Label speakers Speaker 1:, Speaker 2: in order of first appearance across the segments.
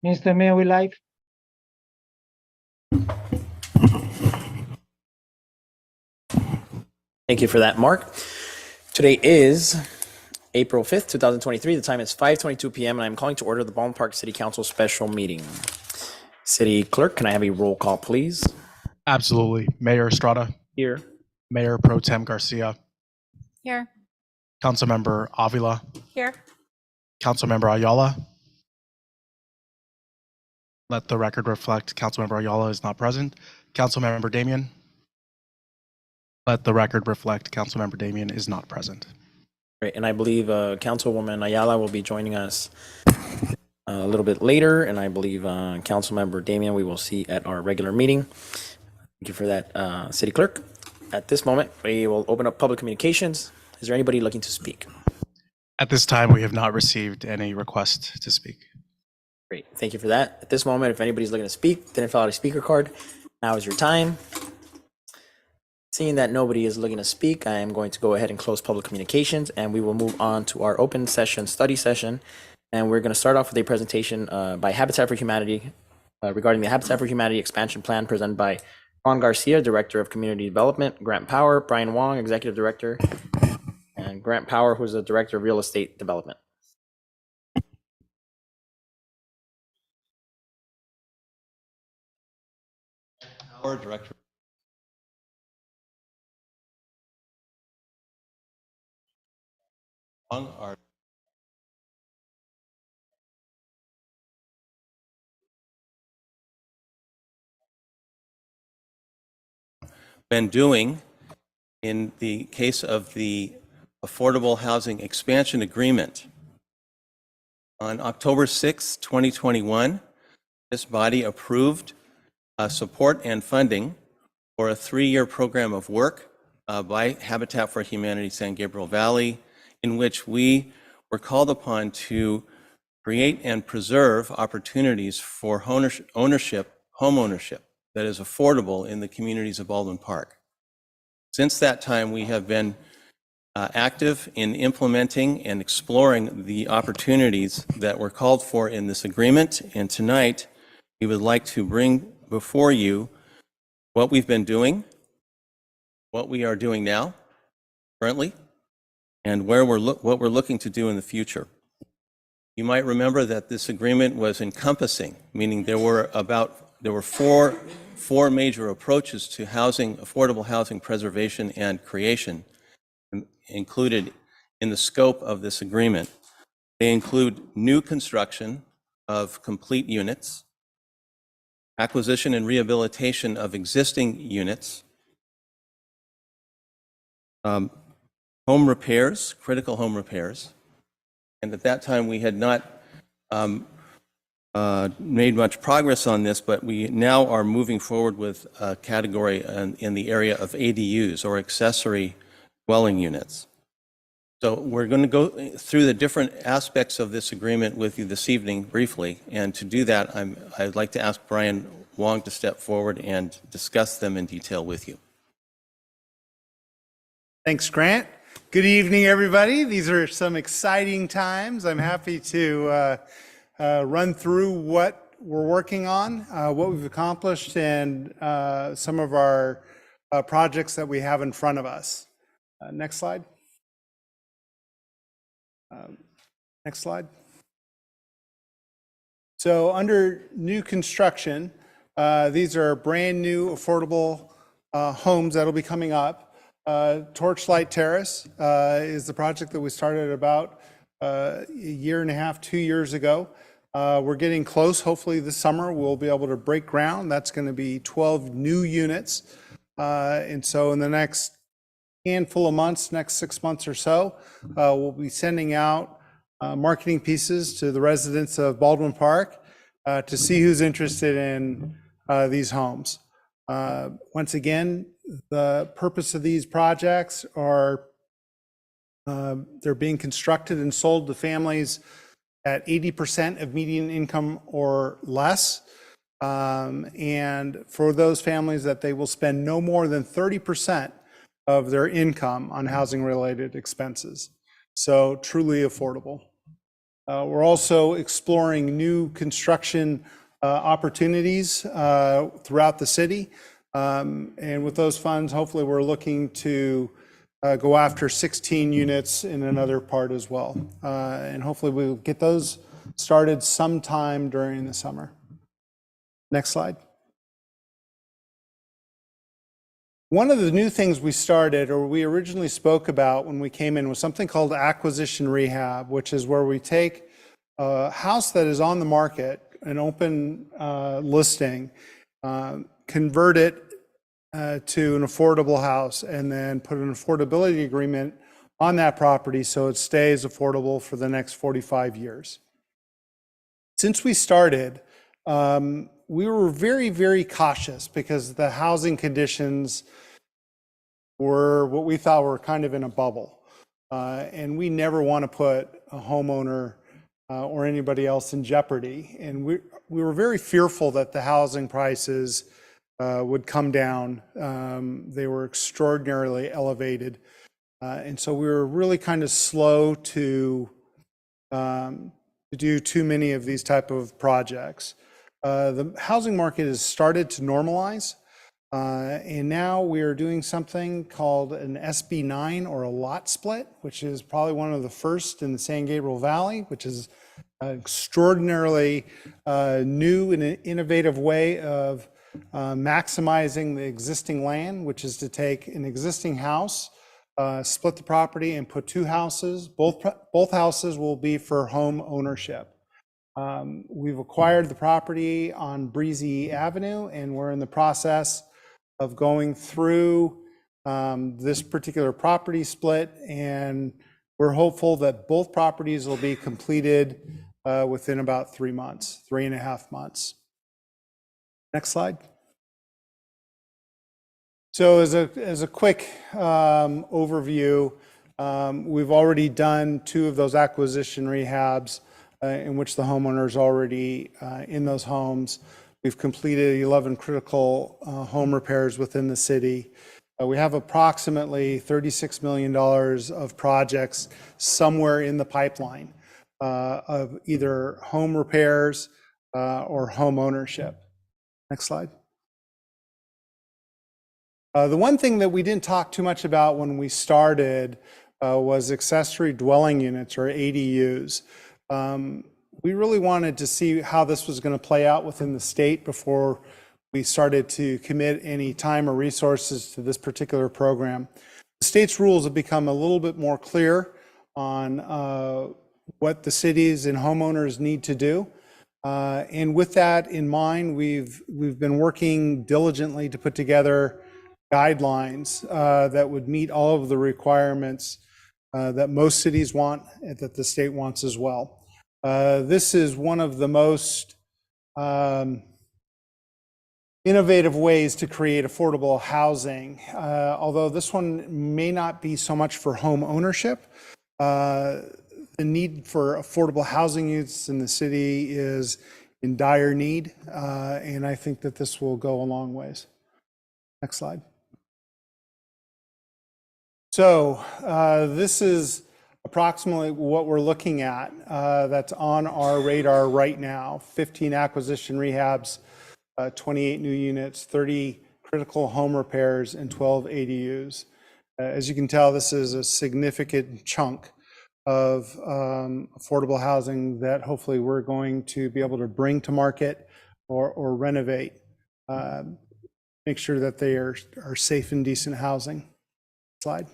Speaker 1: Mr. Mayor, we live.
Speaker 2: Thank you for that, Mark. Today is April 5th, 2023. The time is 5:22 p.m. and I'm calling to order the Baldwin Park City Council special meeting. City Clerk, can I have a roll call, please?
Speaker 3: Absolutely. Mayor Estrada.
Speaker 2: Here.
Speaker 3: Mayor Pro Tem Garcia.
Speaker 4: Here.
Speaker 3: Councilmember Avila.
Speaker 4: Here.
Speaker 3: Councilmember Ayala. Let the record reflect Councilmember Ayala is not present. Councilmember Damian. Let the record reflect Councilmember Damian is not present.
Speaker 2: Great, and I believe Councilwoman Ayala will be joining us a little bit later, and I believe Councilmember Damian we will see at our regular meeting. Thank you for that, City Clerk. At this moment, we will open up public communications. Is there anybody looking to speak?
Speaker 3: At this time, we have not received any request to speak.
Speaker 2: Great, thank you for that. At this moment, if anybody's looking to speak, didn't fill out a speaker card, now is your time. Seeing that nobody is looking to speak, I am going to go ahead and close public communications, and we will move on to our open session, study session. And we're going to start off with a presentation by Habitat for Humanity regarding the Habitat for Humanity expansion plan presented by Juan Garcia, Director of Community Development, Grant Power, Brian Wong, Executive Director, and Grant Power, who's the Director of Real Estate Development.
Speaker 5: Power, Director. Wong, our been doing in the case of the Affordable Housing Expansion Agreement. On October 6, 2021, this body approved support and funding for a 3-year program of work by Habitat for Humanity San Gabriel Valley, in which we were called upon to create and preserve opportunities for home ownership that is affordable in the communities of Baldwin Park. Since that time, we have been active in implementing and exploring the opportunities that were called for in this agreement. And tonight, we would like to bring before you what we've been doing, what we are doing now, currently, and what we're looking to do in the future. You might remember that this agreement was encompassing, meaning there were four major approaches to housing, affordable housing preservation and creation included in the scope of this agreement. They include new construction of complete units, acquisition and rehabilitation of existing units, home repairs, critical home repairs. And at that time, we had not made much progress on this, but we now are moving forward with a category in the area of ADUs, or accessory dwelling units. So we're going to go through the different aspects of this agreement with you this evening briefly. And to do that, I'd like to ask Brian Wong to step forward and discuss them in detail with you.
Speaker 6: Thanks, Grant. Good evening, everybody. These are some exciting times. I'm happy to run through what we're working on, what we've accomplished, and some of our projects that we have in front of us. Next slide. Next slide. So under new construction, these are brand new affordable homes that'll be coming up. Torchlight Terrace is the project that we started about a year and a half, 2 years ago. We're getting close. Hopefully this summer we'll be able to break ground. That's going to be 12 new units. And so in the next handful of months, next 6 months or so, we'll be sending out marketing pieces to the residents of Baldwin Park to see who's interested in these homes. Once again, the purpose of these projects are they're being constructed and sold to families at 80% of median income or less. And for those families that they will spend no more than 30% of their income on housing related expenses. So truly affordable. We're also exploring new construction opportunities throughout the city. And with those funds, hopefully we're looking to go after 16 units in another part as well. And hopefully we'll get those started sometime during the summer. Next slide. One of the new things we started, or we originally spoke about when we came in, was something called acquisition rehab, which is where we take a house that is on the market, an open listing, convert it to an affordable house, and then put an affordability agreement on that property so it stays affordable for the next 45 years. Since we started, we were very, very cautious because the housing conditions were what we thought were kind of in a bubble. And we never want to put a homeowner or anybody else in jeopardy. And we were very fearful that the housing prices would come down. They were extraordinarily elevated. And so we were really kind of slow to do too many of these type of projects. The housing market has started to normalize, and now we are doing something called an SB9 or a lot split, which is probably one of the first in the San Gabriel Valley, which is an extraordinarily new and innovative way of maximizing the existing land, which is to take an existing house, split the property and put two houses. Both houses will be for home ownership. We've acquired the property on Breezy Avenue, and we're in the process of going through this particular property split, and we're hopeful that both properties will be completed within about 3 months, 3.5 months. Next slide. So as a quick overview, we've already done 2 of those acquisition rehabs in which the homeowner is already in those homes. We've completed 11 critical home repairs within the city. We have approximately $36 million of projects somewhere in the pipeline of either home repairs or home ownership. Next slide. The one thing that we didn't talk too much about when we started was accessory dwelling units, or ADUs. We really wanted to see how this was going to play out within the state before we started to commit any time or resources to this particular program. The state's rules have become a little bit more clear on what the cities and homeowners need to do. And with that in mind, we've been working diligently to put together guidelines that would meet all of the requirements that most cities want and that the state wants as well. This is one of the most innovative ways to create affordable housing. Although this one may not be so much for home ownership, the need for affordable housing units in the city is in dire need, and I think that this will go a long ways. Next slide. So this is approximately what we're looking at that's on our radar right now. 15 acquisition rehabs, 28 new units, 30 critical home repairs, and 12 ADUs. As you can tell, this is a significant chunk of affordable housing that hopefully we're going to be able to bring to market or renovate, make sure that they are safe and decent housing. Slide.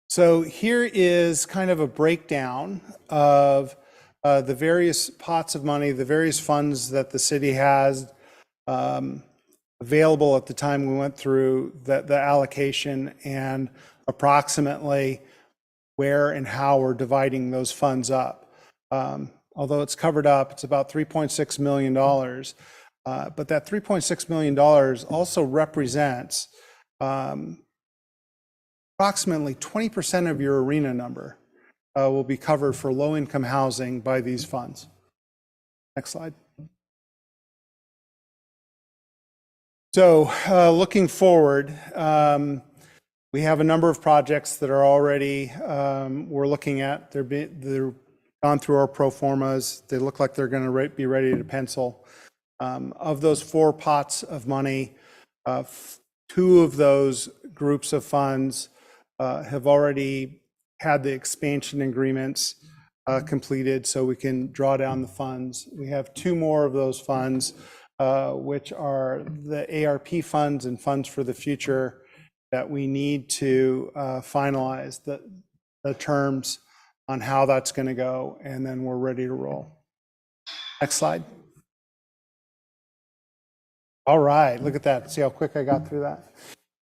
Speaker 6: So here is kind of a breakdown of the various pots of money, the various funds that the city has available at the time we went through the allocation, and approximately where and how we're dividing those funds up. Although it's covered up, it's about $3.6 million. But that $3.6 million also represents approximately 20% of your arena number will be covered for low-income housing by these funds. Next slide. So looking forward, We have a number of projects that are already, we're looking at. They're gone through our pro formas. They look like they're going to be ready to pencil. Of those 4 pots of money, 2 of those groups of funds have already had the expansion agreements completed, so we can draw down the funds. We have 2 more of those funds, which are the ARP funds and funds for the future, that we need to finalize the terms on how that's going to go, and then we're ready to roll. Next slide. All right, look at that. See how quick I got through that?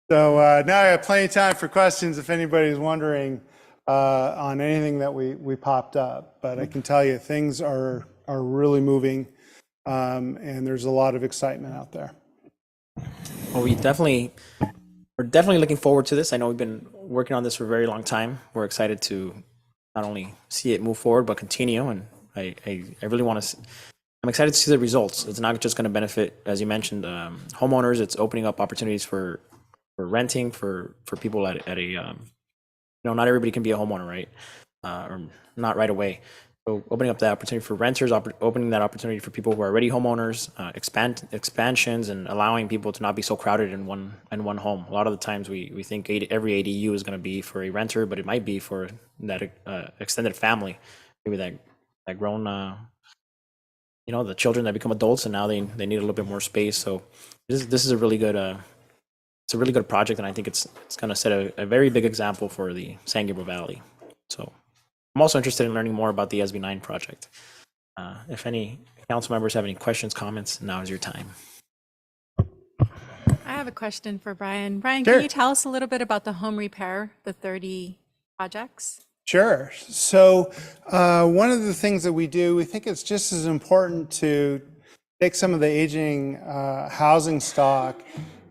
Speaker 6: So now I have plenty of time for questions if anybody's wondering on anything that we popped up. But I can tell you things are really moving, and there's a lot of excitement out there.
Speaker 2: Well, we're definitely looking forward to this. I know we've been working on this for a very long time. We're excited to not only see it move forward, but continue. And I really want to. I'm excited to see the results. It's not just going to benefit, as you mentioned, homeowners. It's opening up opportunities for renting for people at a not everybody can be a homeowner, right? Or not right away. So opening up that opportunity for renters, opening that opportunity for people who are already homeowners, expansions, and allowing people to not be so crowded in one home. A lot of the times we think every ADU is going to be for a renter, but it might be for that extended family, maybe that grown, the children that become adults and now they need a little bit more space. So this is a really good it's a really good project, and I think it's going to set a very big example for the San Gabriel Valley. So I'm also interested in learning more about the SB9 project. If any council members have any questions, comments, now is your time.
Speaker 1: I have a question for Brian. Brian,
Speaker 6: Sure.
Speaker 1: can you tell us a little bit about the home repair, the 30 projects?
Speaker 6: Sure. So one of the things that we do, we think it's just as important to take some of the aging housing stock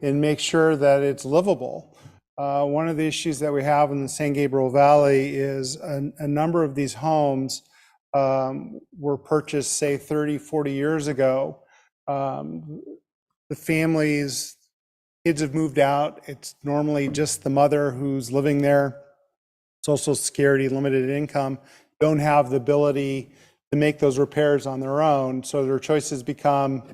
Speaker 6: and make sure that it's livable. One of the issues that we have in the San Gabriel Valley is a number of these homes were purchased, say, 30, 40 years ago. The families, kids have moved out. It's normally just the mother who's living there. Social Security, limited income, don't have the ability to make those repairs on their own. So their choices become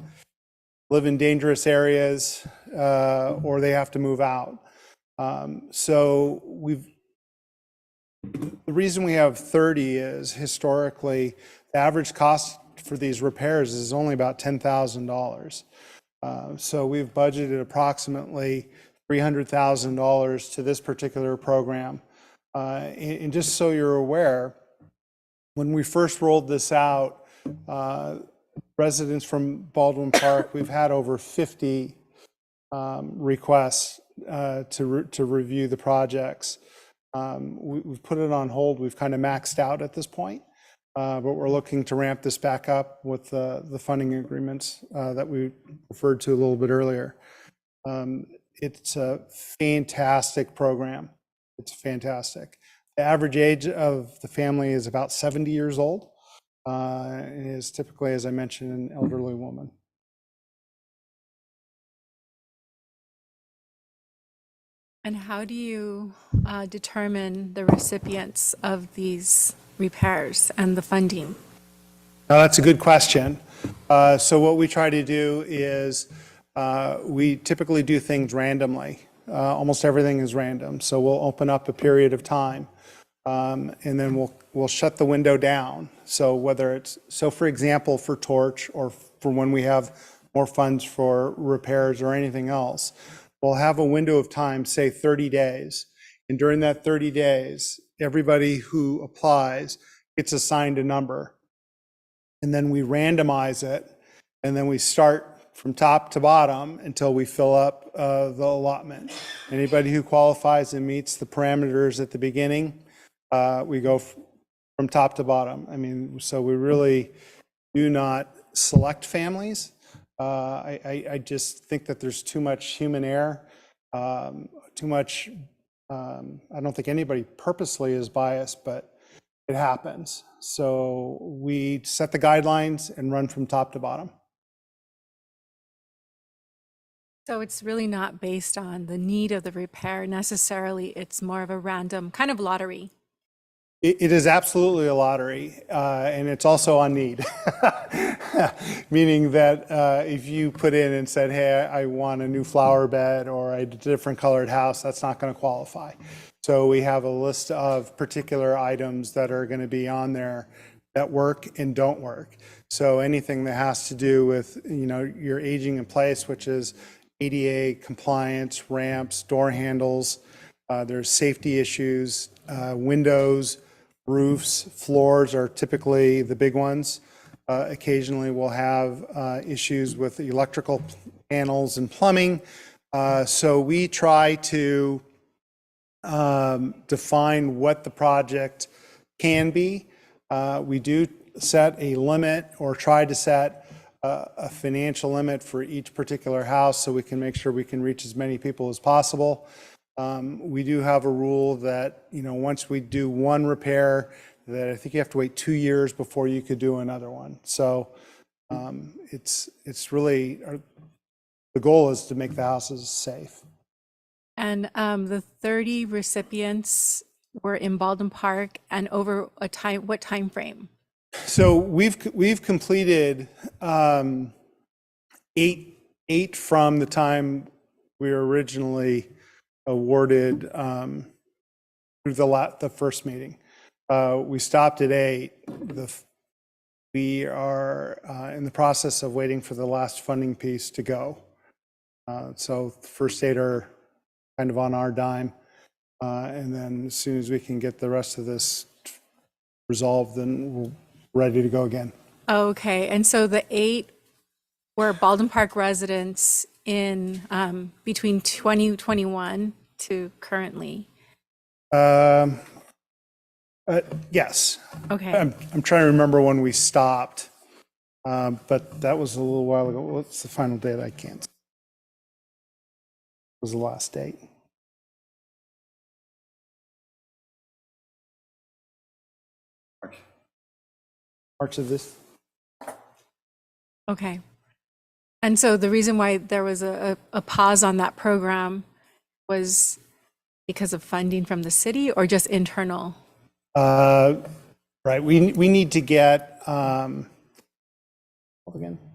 Speaker 6: live in dangerous areas or they have to move out. So the reason we have 30 is historically the average cost for these repairs is only about $10,000. So we've budgeted approximately $300,000 to this particular program. And just so you're aware, when we first rolled this out, residents from Baldwin Park, we've had over 50 requests to review the projects. We've put it on hold. We've kind of maxed out at this point, but we're looking to ramp this back up with the funding agreements that we referred to a little bit earlier. It's a fantastic program. It's fantastic. The average age of the family is about 70 years old. And is typically, as I mentioned, an elderly woman.
Speaker 1: And how do you determine the recipients of these repairs and the funding?
Speaker 6: Now, that's a good question. So what we try to do is we typically do things randomly. Almost everything is random. So we'll open up a period of time and then we'll shut the window down. So whether it's, for example, for Torch or for when we have more funds for repairs or anything else, we'll have a window of time, say 30 days. And during that 30 days, everybody who applies gets assigned a number. And then we randomize it. And then we start from top to bottom until we fill up the allotment. Anybody who qualifies and meets the parameters at the beginning, we go from top to bottom. I mean, so we really do not select families. I just think that there's too much human error, too much, I don't think anybody purposely is biased, but it happens. So we set the guidelines and run from top to bottom.
Speaker 1: So it's really not based on the need of the repair necessarily. It's more of a random kind of lottery.
Speaker 6: It is absolutely a lottery, and it's also on need. Meaning that if you put in and said, hey, I want a new flower bed or a different colored house, that's not going to qualify. So we have a list of particular items that are going to be on there that work and don't work. So anything that has to do with, your aging in place, which is ADA compliance, ramps, door handles, there's safety issues, windows, roofs, floors are typically the big ones. Occasionally we'll have issues with electrical panels and plumbing. So we try to define what the project can be. We do set a limit or try to set a financial limit for each particular house so we can make sure we can reach as many people as possible. We do have a rule that, once we do one repair, that I think you have to wait 2 years before you could do another one. So it's really, the goal is to make the houses safe.
Speaker 1: And the 30 recipients were in Baldwin Park and over what time frame?
Speaker 6: So we've completed eight from the time we were originally awarded through the first meeting. We stopped at 8. We are in the process of waiting for the last funding piece to go. So the first 8 are kind of on our dime. And then as soon as we can get the rest of this resolved, then we're ready to go again.
Speaker 1: Okay, and so the 8 were Baldwin Park residents in between 2021 to currently.
Speaker 6: Yes.
Speaker 1: Okay.
Speaker 6: I'm trying to remember when we stopped, but that was a little while ago. What's the final date? I can't. It was the last date. March of this.
Speaker 1: Okay. And so the reason why there was a pause on that program was because of funding from the city or just internal?
Speaker 6: Right. We need to get again,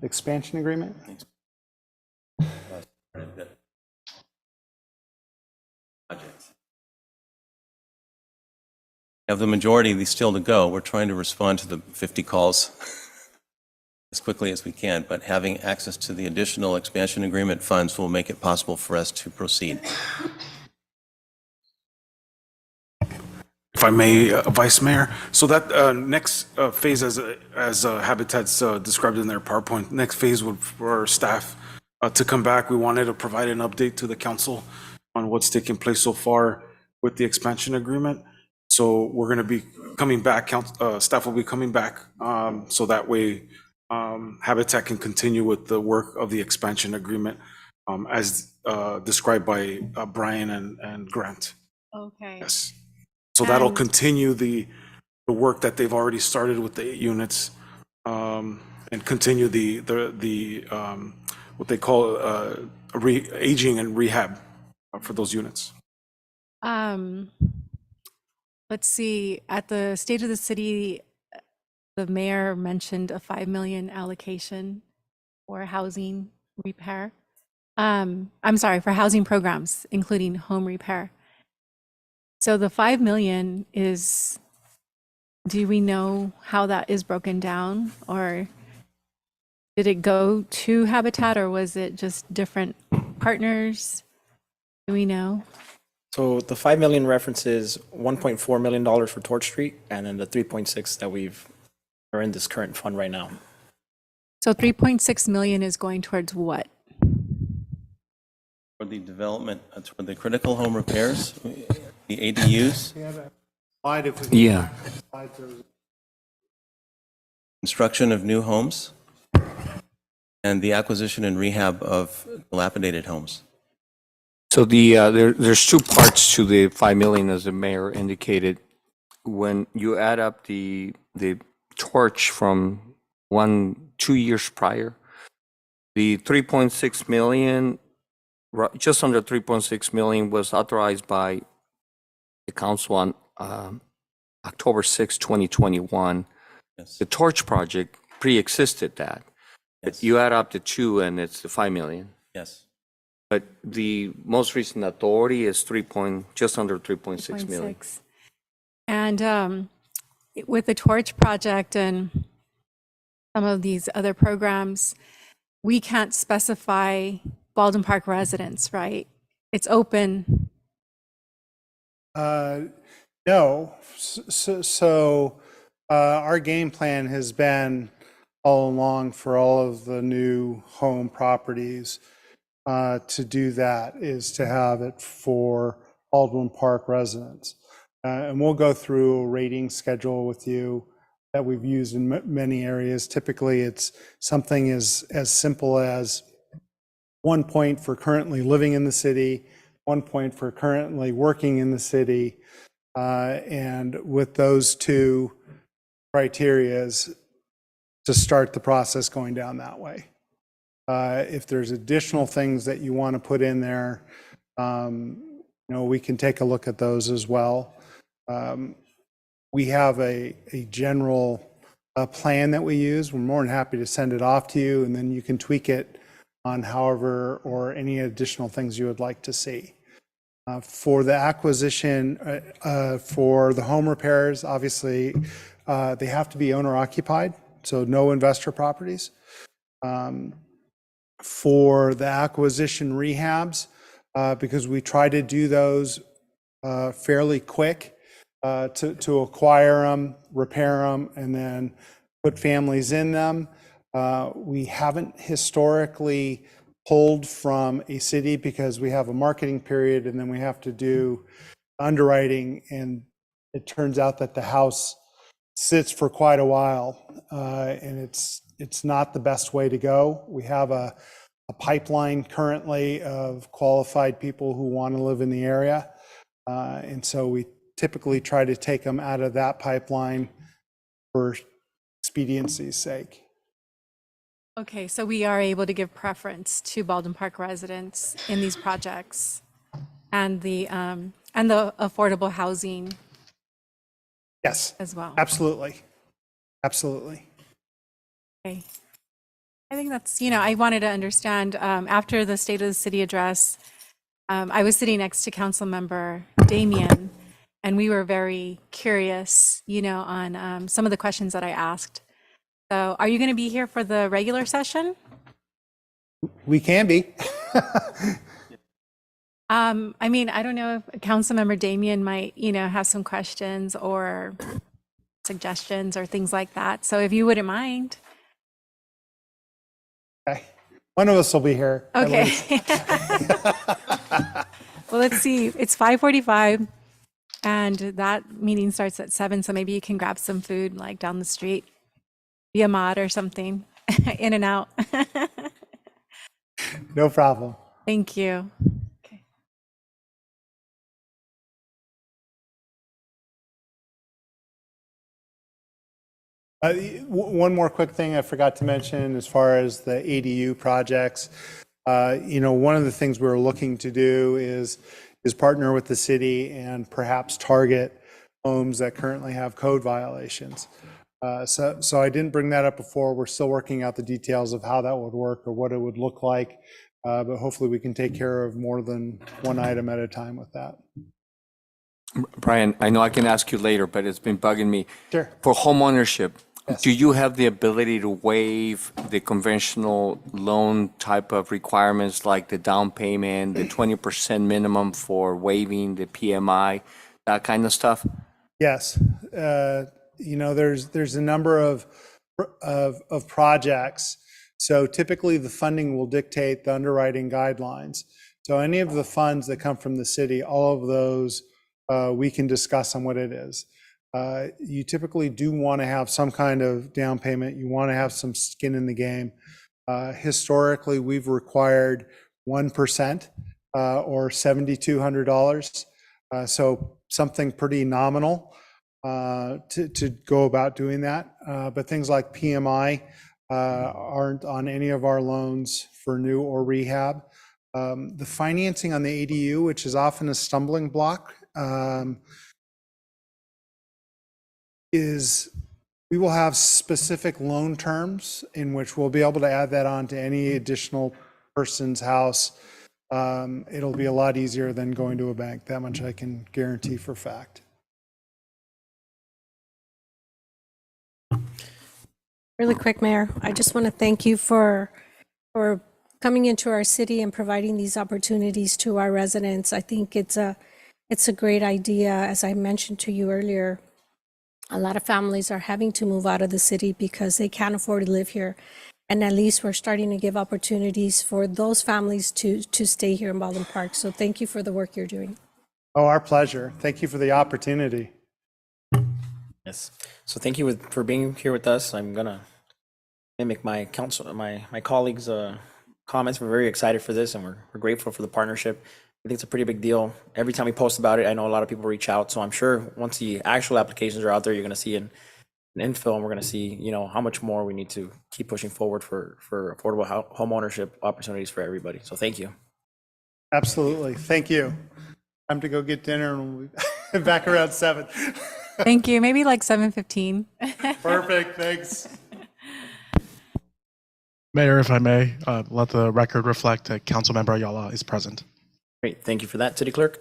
Speaker 6: expansion agreement.
Speaker 5: Of the majority of these still to go, we're trying to respond to the 50 calls as quickly as we can, but having access to the additional expansion agreement funds will make it possible for us to proceed.
Speaker 4: If I may, Vice Mayor, so that next phase, as Habitat's described in their PowerPoint, next phase would for our staff to come back. We wanted to provide an update to the council on what's taking place so far with the expansion agreement. So we're going to be coming back, staff will be coming back, so that way Habitat can continue with the work of the expansion agreement as described by Brian and Grant.
Speaker 1: Okay.
Speaker 4: Yes. So that'll continue the work that they've already started with the 8 units, and continue the what they call aging and rehab for those units.
Speaker 1: Let's see, at the State of the City, the mayor mentioned a 5 million allocation for housing repair. I'm sorry, for housing programs, including home repair. So the 5 million is, do we know how that is broken down, or did it go to Habitat, or was it just different partners? Do we know?
Speaker 2: So the 5 million references $1.4 million for Torch Street, and then the 3.6 that are in this current fund right now.
Speaker 1: So 3.6 million is going towards what?
Speaker 5: For the development, for the critical home repairs, the ADUs,
Speaker 7: Yeah.
Speaker 5: construction of new homes, and the acquisition and rehab of dilapidated homes.
Speaker 7: So there's 2 parts to the 5 million, as the mayor indicated. When you add up the torch from 2 years prior, the 3.6 million just under 3.6 million was authorized by the council on October 6, 2021.
Speaker 5: Yes.
Speaker 7: The Torch project pre-existed that. But
Speaker 5: Yes.
Speaker 7: you add up the two and it's the 5 million.
Speaker 5: Yes.
Speaker 7: But the most recent authority is just under 3.6 million.
Speaker 1: 0.6. And with the Torch project and some of these other programs, we can't specify Baldwin Park residents, right? It's open.
Speaker 6: No. Our game plan has been all along for all of the new home properties to do that, is to have it for Baldwin Park residents. And we'll go through a rating schedule with you that we've used in many areas. Typically, it's something as simple as 1 point for currently living in the city, 1 point for currently working in the city. And with those two criterias, to start the process going down that way. If there's additional things that you want to put in there, we can take a look at those as well. We have a general plan that we use. We're more than happy to send it off to you, and then you can tweak it on however or any additional things you would like to see. For the acquisition, for the home repairs, obviously, they have to be owner occupied, so no investor properties. For the acquisition rehabs, because we try to do those fairly quick to acquire them, repair them, and then put families in them. We haven't historically pulled from a city because we have a marketing period and then we have to do underwriting, and it turns out that the house sits for quite a while, and it's not the best way to go. We have a pipeline currently of qualified people who want to live in the area, and so we typically try to take them out of that pipeline for expediency's sake.
Speaker 1: Okay, so we are able to give preference to Baldwin Park residents in these projects and the affordable housing
Speaker 6: Yes,
Speaker 1: as well.
Speaker 6: absolutely. Absolutely.
Speaker 1: Okay. I think that's, I wanted to understand, after the State of the City address, I was sitting next to Council Member Damien, and we were very curious, on some of the questions that I asked. So are you going to be here for the regular session?
Speaker 6: We can be.
Speaker 1: I don't know if Councilmember Damien might, have some questions or suggestions or things like that. So if you wouldn't mind.
Speaker 6: Okay. One of us will be here. at
Speaker 1: Okay.
Speaker 6: least.
Speaker 1: Well, let's see. It's 5:45 and that meeting starts at 7. So maybe you can grab some food like down the street, be a mod or something, in and out.
Speaker 6: No problem.
Speaker 1: Thank you. Okay.
Speaker 6: One more quick thing I forgot to mention as far as the ADU projects. One of the things we're looking to do is partner with the city and perhaps target homes that currently have code violations. So I didn't bring that up before. We're still working out the details of how that would work or what it would look like. But hopefully we can take care of more than one item at a time with that.
Speaker 7: Brian, I know I can ask you later, but it's been bugging me.
Speaker 6: Sure.
Speaker 7: For home ownership,
Speaker 6: Yes.
Speaker 7: do you have the ability to waive the conventional loan type of requirements like the down payment, the 20% minimum for waiving the PMI, that kind of stuff?
Speaker 6: Yes. There's a number of projects. So typically the funding will dictate the underwriting guidelines. So any of the funds that come from the city, all of those we can discuss on what it is. You typically do want to have some kind of down payment. You want to have some skin in the game. Historically, we've required 1% or $7,200. So something pretty nominal to go about doing that. But things like PMI aren't on any of our loans for new or rehab. The financing on the ADU, which is often a stumbling block, is we will have specific loan terms in which we'll be able to add that on to any additional person's house. It'll be a lot easier than going to a bank. That much I can guarantee for fact.
Speaker 8: Really quick, Mayor, I just want to thank you for coming into our city and providing these opportunities to our residents. I think it's a great idea. As I mentioned to you earlier, a lot of families are having to move out of the city because they can't afford to live here. And at least we're starting to give opportunities for those families to stay here in Baldwin Park. So thank you for the work you're doing.
Speaker 6: Oh, our pleasure. Thank you for the opportunity.
Speaker 2: Yes. So thank you for being here with us. I'm gonna mimic my colleagues' comments. We're very excited for this, and we're grateful for the partnership. I think it's a pretty big deal. Every time we post about it, I know a lot of people reach out. So I'm sure once the actual applications are out there, you're gonna see an infill, and we're gonna see, you know, how much more we need to keep pushing forward for affordable home ownership opportunities for everybody. So thank you.
Speaker 6: Absolutely. Thank you. Time to go get dinner, and we'll be back around 7.
Speaker 1: Thank you. Maybe like 7:15.
Speaker 6: Perfect. Thanks.
Speaker 3: Mayor, if I may, let the record reflect that Councilmember Ayala is present.
Speaker 2: Great, thank you for that, City Clerk.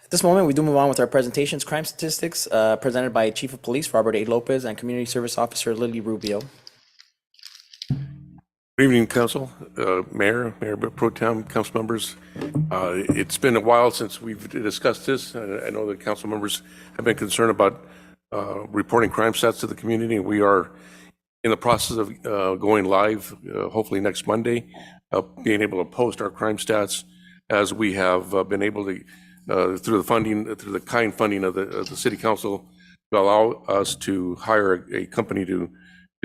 Speaker 2: At this moment, we do move on with our presentations. Crime statistics presented by Chief of Police Robert A. Lopez and Community Service Officer Lily Rubio.
Speaker 9: Good evening, Council, Mayor Pro Tem, Council members. It's been a while since we've discussed this. I know that Council members have been concerned about reporting crime stats to the community. We are in the process of going live, hopefully next Monday, being able to post our crime stats as we have been able to, through the kind funding of the City Council, to allow us to hire a company to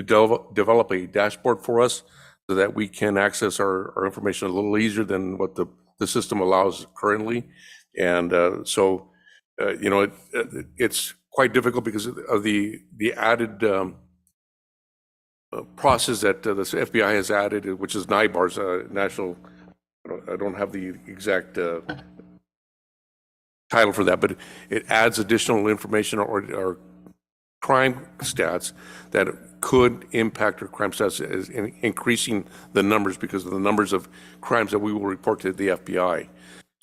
Speaker 9: develop a dashboard for us so that we can access our information a little easier than what the system allows currently. And so, you know, it's quite difficult because of the added process that the FBI has added, which is NIBAR's national, I don't have the exact title for that, but it adds additional information or crime stats that could impact our crime stats, as increasing the numbers because of the numbers of crimes that we will report to the FBI.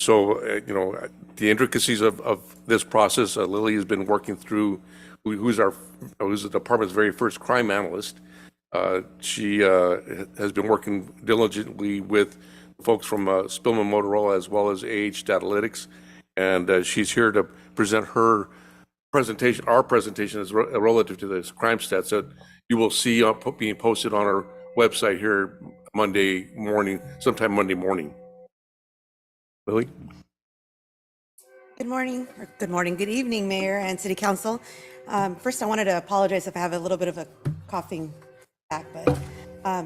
Speaker 9: So, you know, the intricacies of this process, Lily has been working through, who's the department's very first crime analyst. She has been working diligently with folks from Spillman Motorola as well as AH Datalytics, and she's here to present our presentation is relative to this crime stats that you will see being posted on our website here Monday morning, sometime Monday morning. Lily?
Speaker 10: Good morning, good evening, Mayor and City Council. First, I wanted to apologize if I have a little bit of a coughing back, but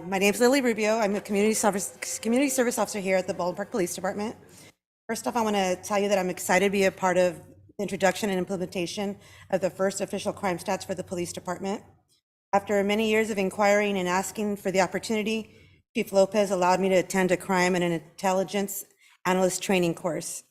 Speaker 10: my name is Lily Rubio. I'm a community service officer here at the Baldwin Park Police Department. First off, I want to tell you that I'm excited to be a part of the introduction and implementation of the first official crime stats for the police department. After many years of inquiring and asking for the opportunity, Chief Lopez allowed me to attend a crime and an intelligence analyst training course.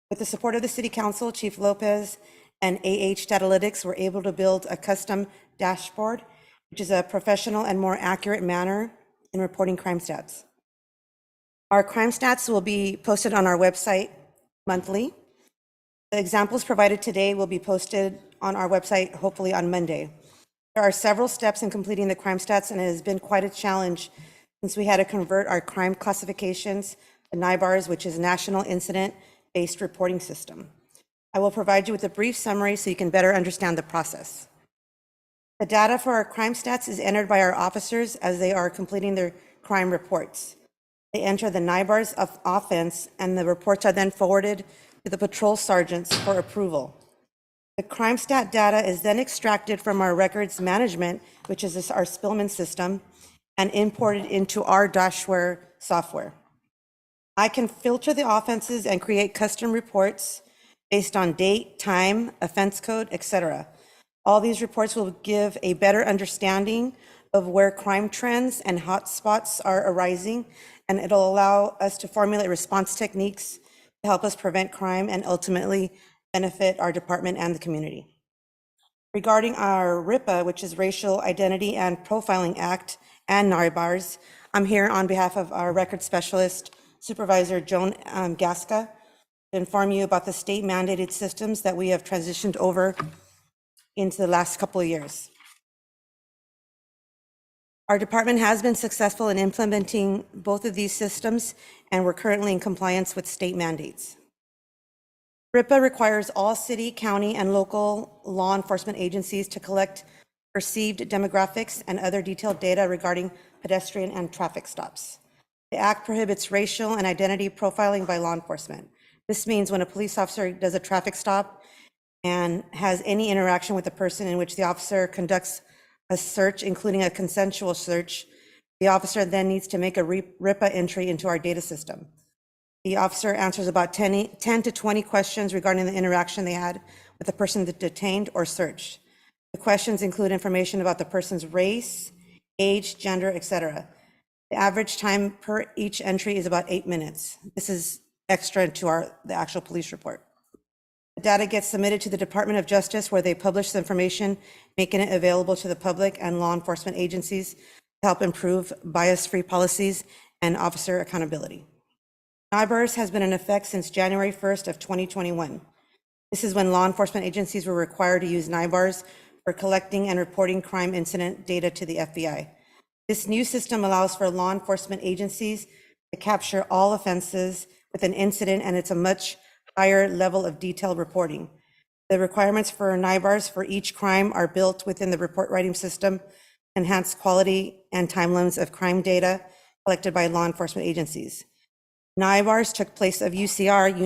Speaker 10: With the support of the City Council, Chief Lopez and AH Datalytics were able to build a custom dashboard, which is a professional and more accurate manner in reporting crime stats. Our crime stats will be posted on our website monthly. The examples provided today will be posted on our website hopefully on Monday. There are several steps in completing the crime stats, and it has been quite a challenge since we had to convert our crime classifications to NIBARS, which is National Incident-Based Reporting System. I will provide you with a brief summary so you can better understand the process. The data for our crime stats is entered by our officers as they are completing their crime reports. They enter the NIBARS of offense, and the reports are then forwarded to the patrol sergeants for approval. The crime stat data is then extracted from our records management, which is our Spillman system, and imported into our dashware software. I can filter the offenses and create custom reports based on date, time, offense code, etc. All these reports will give a better understanding of where crime trends and hotspots are arising, and it'll allow us to formulate response techniques to help us prevent crime and ultimately benefit our department and the community. Regarding our RIPA, which is Racial Identity and Profiling Act, and NARBARS, I'm here on behalf of our record specialist, Supervisor Joan Gasca, to inform you about the state mandated systems that we have transitioned over into the last couple of years. Our department has been successful in implementing both of these systems, and we're currently in compliance with state mandates. RIPA requires all city, county, and local law enforcement agencies to collect perceived demographics and other detailed data regarding pedestrian and traffic stops. The act prohibits racial and identity profiling by law enforcement. This means when a police officer does a traffic stop and has any interaction with the person in which the officer conducts a search, including a consensual search, the officer then needs to make a RIPA entry into our data system. The officer answers about 10 to 20 questions regarding the interaction they had with the person that detained or searched. The questions include information about the person's race, age, gender, etc. The average time per each entry is about 8 minutes. This is extra to the actual police report. The data gets submitted to the Department of Justice, where they publish the information, making it available to the public and law enforcement agencies to help improve bias-free policies and officer accountability. NARBARS has been in effect since January 1st of 2021. This is when law enforcement agencies were required to use NARBARS for collecting and reporting crime incident data to the FBI. This new system allows for law enforcement agencies to capture all offenses with an incident, and it's a much higher level of detailed reporting. The requirements for NARBARS for each crime are built within the report writing system, enhance quality and timelines of crime data collected by law enforcement agencies. NARBARS took place of UCR,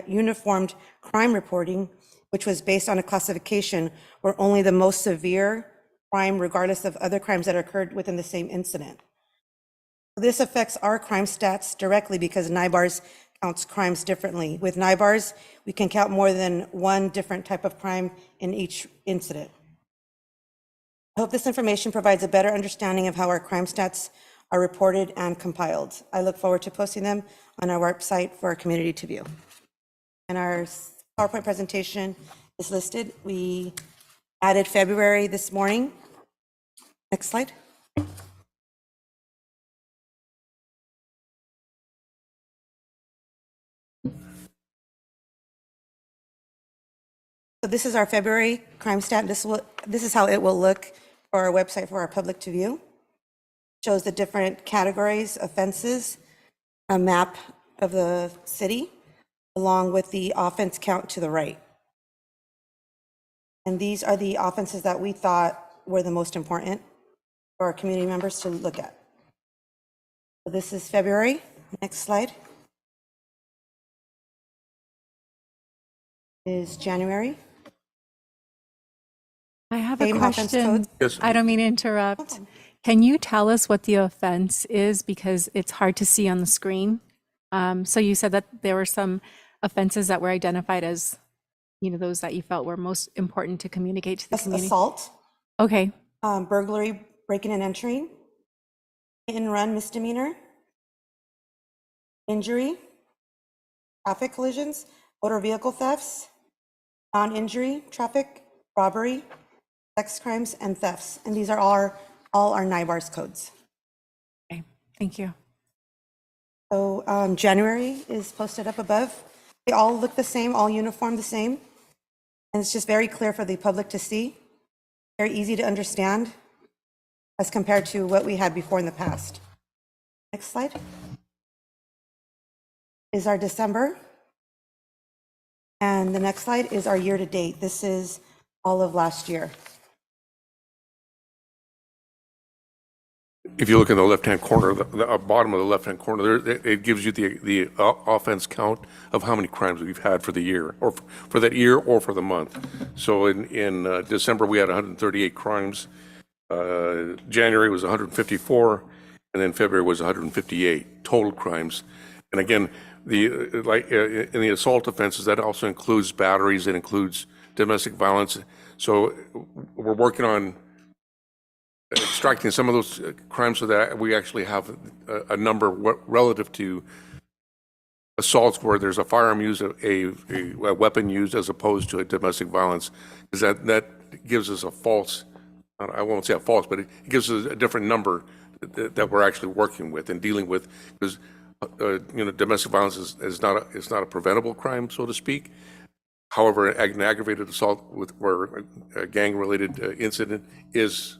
Speaker 10: Uniformed Crime Reporting, which was based on a classification where only the most severe crime, regardless of other crimes that occurred within the same incident. This affects our crime stats directly because NARBARS counts crimes differently. With NARBARS, we can count more than one different type of crime in each incident. I hope this information provides a better understanding of how our crime stats are reported and compiled. I look forward to posting them on our website for our community to view. And our PowerPoint presentation is listed. We added February this morning. Next slide. So this is our February crime stat. This is how it will look for our website for our public to view. Shows the different categories, offenses, a map of the city, along with the offense count to the right. And these are the offenses that we thought were the most important for our community members to look at. So this is February. Next slide is January.
Speaker 1: I have a
Speaker 10: Same offense
Speaker 1: question.
Speaker 10: codes.
Speaker 9: Yes.
Speaker 1: I don't mean to interrupt. Can you tell us what the offense is? Because it's hard to see on the screen. So you said that there were some offenses that were identified as, those that you felt were most important to communicate to the community.
Speaker 10: Assault,
Speaker 1: Okay.
Speaker 10: burglary, breaking and entering, hit and run misdemeanor, injury, traffic collisions, motor vehicle thefts, non-injury traffic, robbery, sex crimes, and thefts. And these are all our NARBARS codes.
Speaker 1: Okay. Thank you.
Speaker 10: So January is posted up above. They all look the same, all uniform the same. And it's just very clear for the public to see, very easy to understand as compared to what we had before in the past. Next slide is our December. And the next slide is our year to date. This is all of last year.
Speaker 9: If you look in the left-hand corner, the bottom of the left-hand corner, there, it gives you the offense count of how many crimes we've had for the year, or for that year, or for the month. So in December, we had 138 crimes. January was 154, and then February was 158 total crimes. And again, in the assault offenses, that also includes batteries, it includes domestic violence. So we're working on extracting some of those crimes so that we actually have a number relative to assaults where there's a firearm used, a weapon used, as opposed to a domestic violence, because that gives us a false, I won't say a false, but it gives us a different number that we're actually working with and dealing with, because domestic violence is not a preventable crime, so to speak. However, an aggravated assault where a gang-related incident is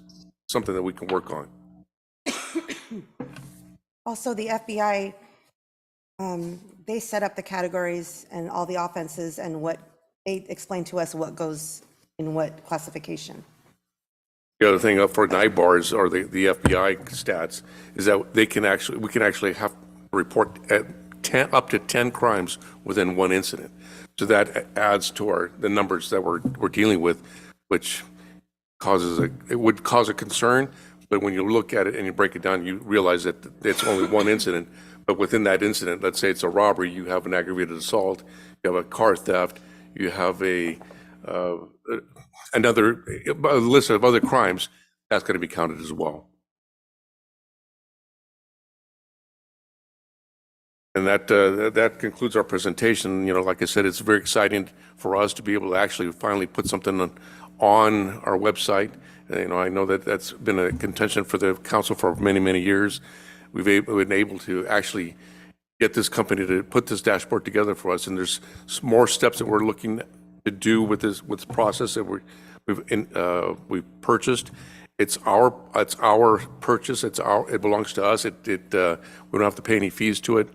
Speaker 9: something that we can work on.
Speaker 10: Also, the FBI, they set up the categories and all the offenses and what they explain to us what goes in what classification.
Speaker 9: The other thing up for night bars or the FBI stats is that we can actually have to report at up to 10 crimes within one incident. So that adds to the numbers that we're dealing with, which it would cause a concern. But when you look at it and you break it down, you realize that it's only one incident. But within that incident, let's say it's a robbery, you have an aggravated assault, you have a car theft, you have another list of other crimes, that's going to be counted as well. And that concludes our presentation. Like I said, it's very exciting for us to be able to actually finally put something on our website. I know that that's been a contention for the council for many, many years. We've been able to actually get this company to put this dashboard together for us, and there's more steps that we're looking to do with this process that we've purchased. It's our purchase. It belongs to us. We don't have to pay any fees to it.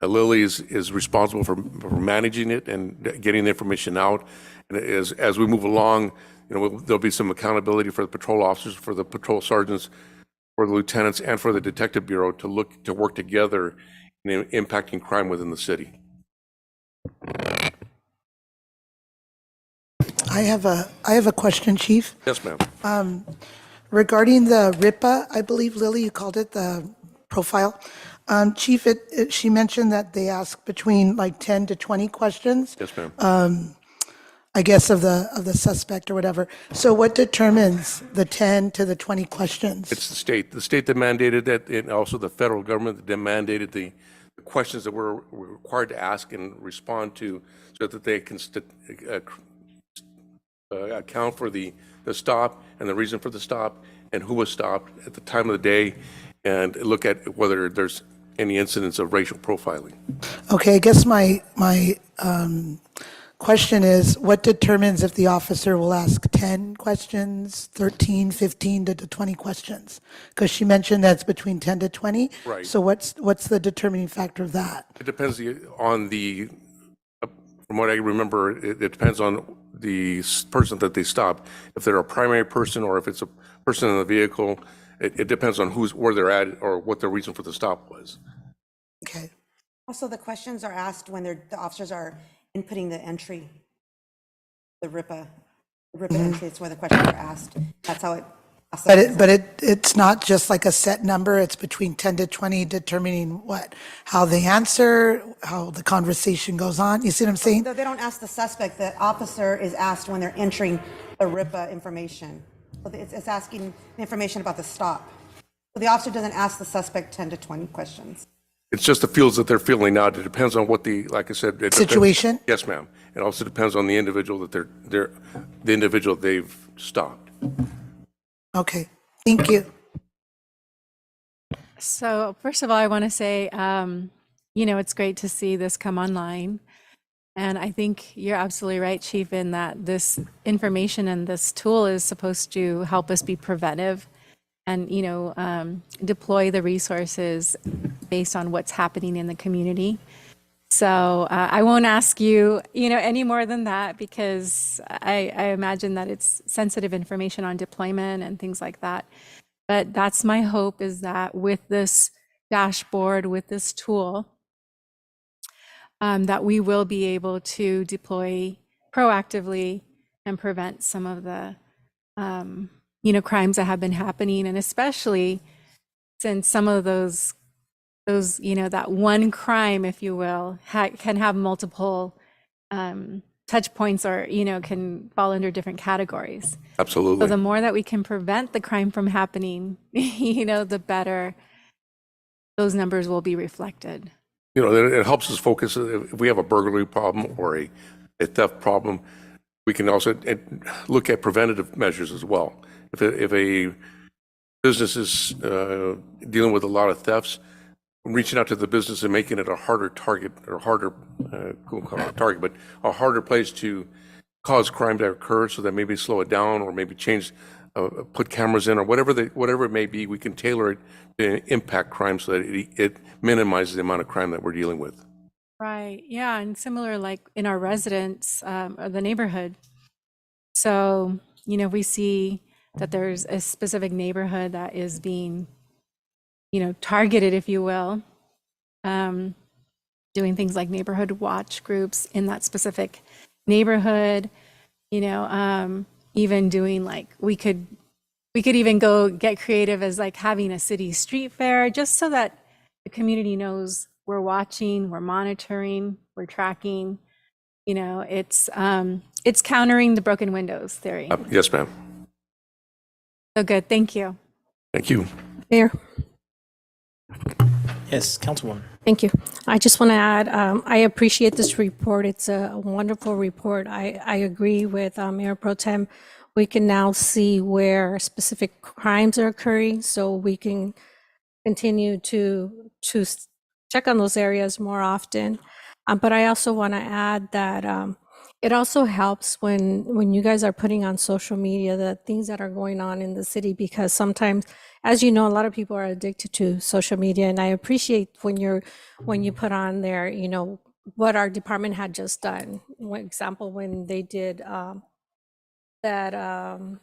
Speaker 9: Lily is responsible for managing it and getting the information out. And as we move along, there'll be some accountability for the patrol officers, for the patrol sergeants, for the lieutenants, and for the detective bureau to work together in impacting crime within the city.
Speaker 11: I have a question, Chief.
Speaker 9: Yes, ma'am.
Speaker 11: Regarding the RIPA, I believe, Lily, you called it the profile. Chief, she mentioned that they ask between like 10 to 20 questions.
Speaker 9: Yes, ma'am.
Speaker 11: I guess of the suspect or whatever. So what determines the 10 to the 20 questions?
Speaker 9: It's the state that mandated that, and also the federal government that mandated the questions that we're required to ask and respond to, so that they can account for the stop and the reason for the stop and who was stopped at the time of the day, and look at whether there's any incidents of racial profiling.
Speaker 11: Okay, I guess my question is, what determines if the officer will ask 10 questions, 13, 15 to 20 questions? Because she mentioned that's between 10 to 20.
Speaker 9: Right.
Speaker 11: So what's the determining factor of that?
Speaker 9: It depends on from what I remember, it depends on the person that they stop. If they're a primary person or if it's a person in the vehicle, it depends on where they're at or what the reason for the stop was.
Speaker 11: Okay.
Speaker 10: Also, the questions are asked when the officers are inputting the entry, the RIPA entry. It's where the questions are asked. That's how it.
Speaker 11: But it's not just like a set number. It's between 10 to 20, determining how they answer, how the conversation goes on. You see what I'm saying?
Speaker 10: They don't ask the suspect. The officer is asked when they're entering the RIPA information. So it's asking information about the stop. So the officer doesn't ask the suspect 10 to 20 questions.
Speaker 9: It's just the fields that they're filling out. It depends on what like I said,
Speaker 11: Situation?
Speaker 9: Yes, ma'am. It also depends on the individual that the individual they've stopped.
Speaker 11: Okay, thank you.
Speaker 1: So first of all, I want to say, it's great to see this come online. And I think you're absolutely right, Chief, in that this information and this tool is supposed to help us be preventive and, deploy the resources based on what's happening in the community. So I won't ask you, any more than that, because I imagine that it's sensitive information on deployment and things like that. But that's my hope, is that with this dashboard, with this tool, that we will be able to deploy proactively and prevent some of the, crimes that have been happening. And especially since some of those, that one crime, if you will, can have multiple touch points or, can fall under different categories. So
Speaker 9: Absolutely.
Speaker 1: the more that we can prevent the crime from happening, the better those numbers will be reflected.
Speaker 9: It helps us focus. If we have a burglary problem or a theft problem, we can also look at preventative measures as well. If a business is dealing with a lot of thefts, reaching out to the business and making it a harder target or we'll call it a target, but a harder place to cause crime to occur, so that maybe slow it down or maybe change, put cameras in or whatever it may be, we can tailor it to impact crime so that it minimizes the amount of crime that we're dealing with.
Speaker 1: Right. Yeah. And similar, like in our residents or the neighborhood. So, we see that there's a specific neighborhood that is being, targeted, if you will, doing things like neighborhood watch groups in that specific neighborhood, even doing like, we could even go get creative as like having a city street fair, just so that the community knows we're watching, we're monitoring, we're tracking. It's countering the broken windows theory.
Speaker 9: Yes, ma'am.
Speaker 1: So good. Thank you.
Speaker 9: Thank you.
Speaker 8: Mayor,
Speaker 2: Yes, Councilwoman.
Speaker 8: thank you. I just want to add, I appreciate this report. It's a wonderful report. I agree with Mayor Pro Tem. We can now see where specific crimes are occurring, so we can continue to check on those areas more often. But I also want to add that it also helps when you guys are putting on social media the things that are going on in the city, because sometimes, as you know, a lot of people are addicted to social media, and I appreciate when you put on there, what our department had just done. For example, when they did that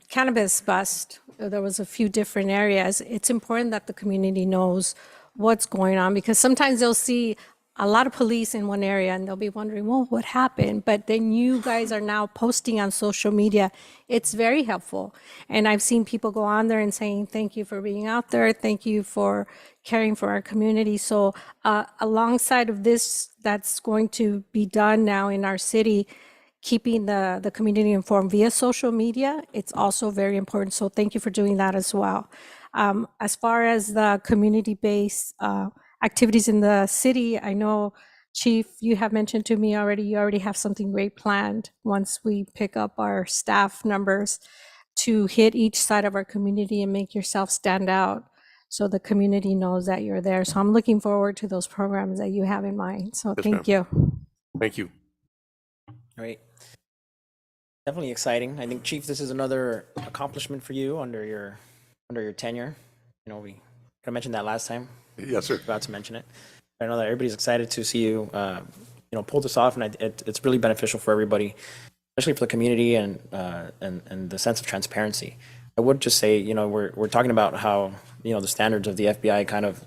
Speaker 8: cannabis bust, there was a few different areas. It's important that the community knows what's going on, because sometimes they'll see a lot of police in one area and they'll be wondering, well, what happened? But then you guys are now posting on social media. It's very helpful. And I've seen people go on there and saying, thank you for being out there. Thank you for caring for our community. So alongside of this, that's going to be done now in our city, keeping the community informed via social media, it's also very important. So thank you for doing that as well. As far as the community-based activities in the city, I know, Chief, you have mentioned to me already, you already have something great planned once we pick up our staff numbers to hit each side of our community and make yourself stand out so the community knows that you're there. So I'm looking forward to those programs that you have in mind. So
Speaker 9: Yes,
Speaker 8: thank
Speaker 9: ma'am.
Speaker 8: you.
Speaker 9: Thank you.
Speaker 2: Great. Definitely exciting. I think, Chief, this is another accomplishment for you under your tenure. We kind of mentioned that last time.
Speaker 9: Yes, sir.
Speaker 2: Forgot to mention it. I know that everybody's excited to see you, pull this off, and it's really beneficial for everybody, especially for the community and the sense of transparency. I would just say, we're talking about how the standards of the FBI kind of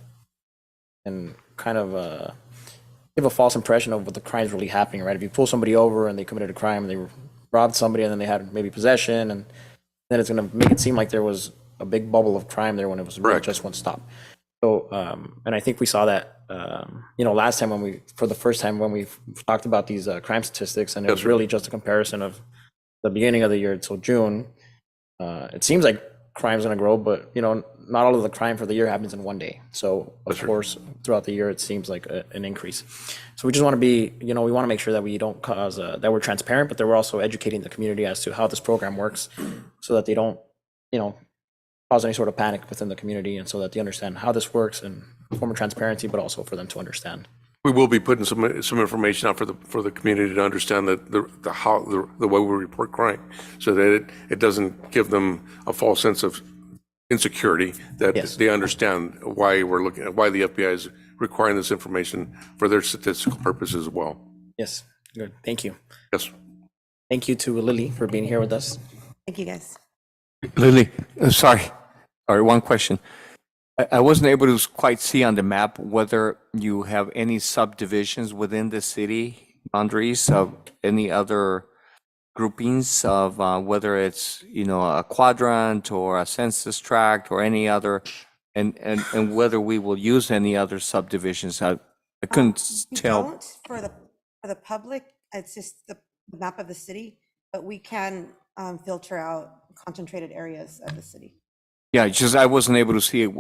Speaker 2: give a false impression of what the crime's really happening, right? If you pull somebody over and they committed a crime, they robbed somebody, and then they had maybe possession, and then it's going to make it seem like there was a big bubble of crime there when it was really just one stop. So, and I think we saw that, last time for the first time when we talked about these crime statistics, and it was really just a comparison of the beginning of the year until June. It seems like crime's going to grow, but not all of the crime for the year happens in one day. So of course, throughout the year, it seems like an increase. So we just want to be, we want to make sure that we don't cause that we're transparent, but that we're also educating the community as to how this program works, so that they don't, cause any sort of panic within the community, and so that they understand how this works and a form of transparency, but also for them to understand.
Speaker 9: We will be putting some information out for the community to understand the way we report crime, so that it doesn't give them a false sense of insecurity, that they understand why why the FBI is requiring this information for their statistical purposes as well.
Speaker 2: Yes, good. Thank you.
Speaker 9: Yes.
Speaker 2: Thank you to Lily for being here with us.
Speaker 10: Thank you, guys.
Speaker 7: Lily, sorry. All right, one question. I wasn't able to quite see on the map whether you have any subdivisions within the city boundaries of any other groupings of whether it's, a quadrant or a census tract or any other, and whether we will use any other subdivisions. I couldn't
Speaker 10: We
Speaker 7: tell.
Speaker 10: don't for the public. It's just the map of the city, but we can filter out concentrated areas of the city.
Speaker 7: Yeah, just I wasn't able to see it.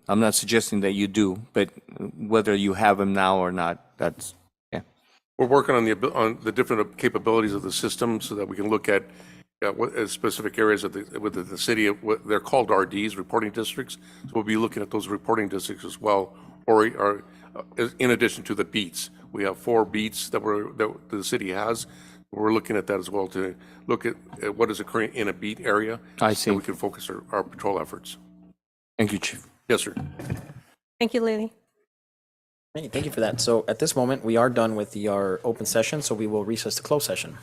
Speaker 7: I'm not suggesting that you do, but whether you have them now or not, that's, yeah.
Speaker 9: We're working on the different capabilities of the system so that we can look at what specific areas within the city. They're called RDs, reporting districts. So we'll be looking at those reporting districts as well, or in addition to the beats. We have 4 beats that the city has. We're looking at that as well to look at what is occurring in a beat area.
Speaker 7: I see.
Speaker 9: So we can focus our patrol efforts.
Speaker 7: Thank you, Chief.
Speaker 9: Yes, sir.
Speaker 8: Thank you, Lily.
Speaker 2: Hey, thank you for that. So at this moment, we are done with our open session, so we will recess to closed session.